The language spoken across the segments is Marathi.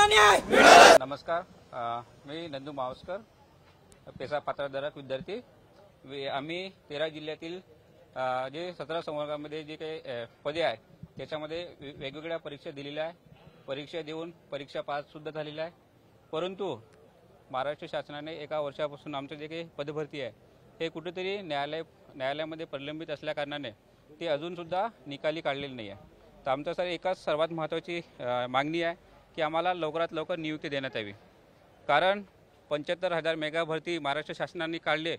न्याय। नमस्कार, मी नंदू मावस्कर, पेसा पात्रधारक विद्यार्थी। आम्ही 13 जिल्ह्यातील जे 17 संवर्गामध्ये जे काही पदे आहे त्याच्यामध्ये वेगवेगळ्या परीक्षा दिलेल्या आहे। परीक्षा देऊन परीक्षा पास सुद्धा झालेल्या आहे, परंतु महाराष्ट्र शासनाने एका वर्षापासून आमचं जे काही पदभरती आहे हे कुठेतरी न्यायालयामध्ये प्रलंबित असल्याकारणाने ते अजून सुद्धा निकाली काढलेले नाही आहे। तर आमच्यासाठी एकच सर्वात महत्त्वाची मागणी आहे की आम्हाला लवकरात लवकर नियुक्ती देण्यात यावी, कारण 75,000 मेगा भरती महाराष्ट्र शासनाने काढले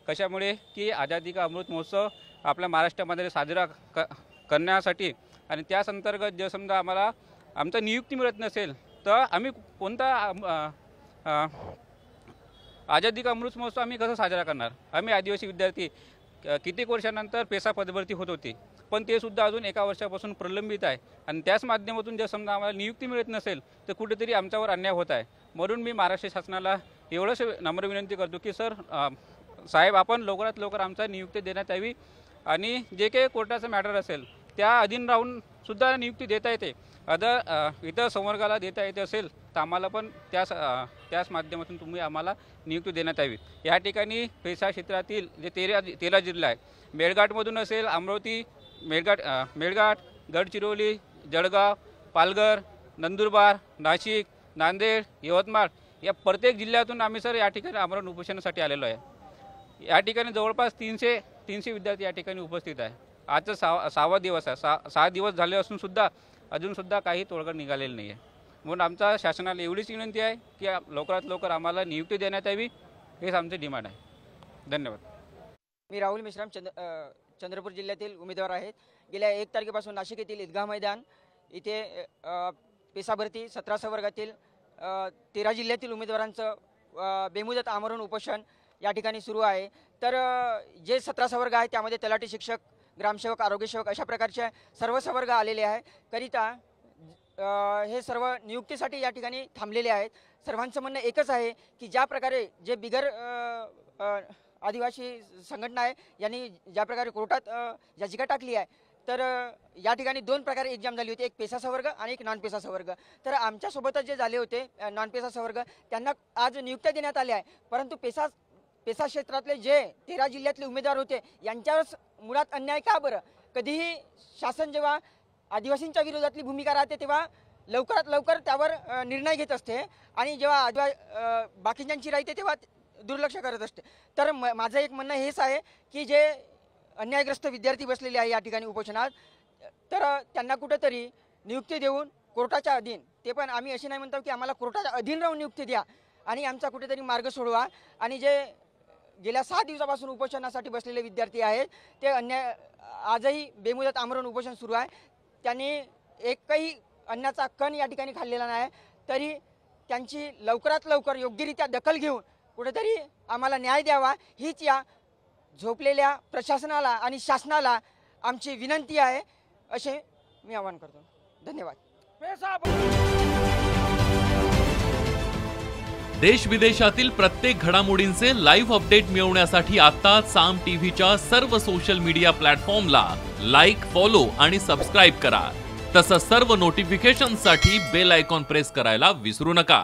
कशामुळे की आझादी का अमृत महोत्सव आपल्या महाराष्ट्रामध्ये साजरा करण्यासाठी, आणि त्याच अंतर्गत जर समजा आम्हाला आमचा नियुक्ती मिळत नसेल तर आम्ही कोणता आझादी का अमृत महोत्सव आम्ही कसं साजरा करणार। आम्ही आदिवासी विद्यार्थी कित्येक वर्षानंतर पेसा पदभरती होत होती, पण ते सुद्धा अजून एका वर्षापासून प्रलंबित आहे, आणि त्याच माध्यमातून जर समजा आम्हाला नियुक्ती मिळत नसेल तर कुठेतरी आमच्यावर अन्याय होत आहे। म्हणून मी महाराष्ट्र शासनाला एवढंच नम्र विनंती करतो की सर साहेब, आपण लवकरात लवकर आमचा नियुक्ती देण्यात यावी, आणि जे काही कोर्टाचं मॅटर असेल त्या अधीन राहून सुद्धा नियुक्ती देता येते। इतर संवर्गाला देता येते असेल तर आम्हाला पण त्याच माध्यमातून तुम्ही आम्हाला नियुक्ती देण्यात यावी। या ठिकाणी पेसा क्षेत्रातील जे 13 जिल्हा आहे, मेळघाटमधून असेल, अमरावती, मेळघाट, गडचिरोली, जळगाव, पालघर, नंदुरबार, नाशिक, नांदेड, यवतमाळ या प्रत्येक जिल्ह्यातून आम्ही सर या ठिकाणी आमरण उपोषणासाठी आलेलो आहे। या ठिकाणी जवळपास 300 विद्यार्थी या ठिकाणी उपस्थित आहे। आजचा 6वा दिवस आहे। 6 दिवस झाले असून सुद्धा अजून सुद्धा काही तोडगा निघालेला नाही आहे। म्हणून आमचा शासनाला एवढीच विनंती आहे की लवकरात लवकर आम्हाला नियुक्ती देण्यात यावी, हेच आमचे डिमांड आहे। धन्यवाद। मी राहुल मिश्राम, चंद्रपूर जिल्ह्यातील उमेदवार आहेत। गेल्या 1 तारखेपासून नाशिक येथील ईदगाह मैदान इथे पेसा भरती 17 संवर्गातील 13 जिल्ह्यातील उमेदवारांचं बेमुदत आमरण उपोषण या ठिकाणी सुरू आहे। तर जे 17 संवर्ग आहेत त्यामध्ये तलाठी, शिक्षक, ग्रामसेवक, आरोग्यसेवक अशा प्रकारचे सर्व संवर्ग आलेले आहे करिता हे सर्व नियुक्तीसाठी या ठिकाणी थांबलेले आहेत। सर्वांचं म्हणणं एकच आहे की ज्या प्रकारे जे बिगर आदिवासी संघटना आहे यांनी ज्या प्रकारे कोर्टात याचिका टाकली आहे, तर या ठिकाणी 2 प्रकारे एक्झाम झाली होती, एक पेसा संवर्ग आणि एक नॉन पेसा संवर्ग। तर आमच्यासोबतच जे झाले होते नॉन पेसा संवर्ग त्यांना आज नियुक्त्या देण्यात आल्या आहे, परंतु पेसा क्षेत्रातले जे 13 जिल्ह्यातले उमेदवार होते यांच्यावर मुळात अन्याय का बरं? कधीही शासन जेव्हा आदिवासींच्या विरोधातली भूमिका राहते तेव्हा लवकरात लवकर त्यावर निर्णय घेत असते, आणि जेव्हा बाकीच्यांची राहते तेव्हा दुर्लक्ष करत असते। तर माझं एक म्हणणं हेच आहे की जे अन्यायग्रस्त विद्यार्थी बसलेले आहे या ठिकाणी उपोषणात, तर त्यांना कुठेतरी नियुक्ती देऊन कोर्टाच्या अधीन, ते पण आम्ही असे नाही म्हणतो की आम्हाला कोर्टाच्या अधीन राहून नियुक्ती द्या आणि आमचा कुठेतरी मार्ग सोडवा। आणि जे गेल्या 6 दिवसापासून उपोषणासाठी बसलेले विद्यार्थी आहेत ते आजही बेमुदत आमरण उपोषण सुरू आहे। त्यांनी एकही अन्नाचा कण या ठिकाणी खाल्लेला नाही, तरी त्यांची लवकरात लवकर योग्यरित्या दखल घेऊन कुठेतरी आम्हाला न्याय द्यावा, हीच या झोपलेल्या प्रशासनाला आणि शासनाला आमची विनंती आहे, असे मी आवाहन करतो। धन्यवाद। देश विदेशातील प्रत्येक घडामोडींचे लाईव्ह अपडेट मिळवण्यासाठी आता साम टीव्हीच्या सर्व सोशल मीडिया प्लॅटफॉर्मला लाईक, फॉलो आणि सबस्क्राईब करा। तसंच सर्व नोटिफिकेशनसाठी बेल आयकॉन प्रेस करायला विसरू नका।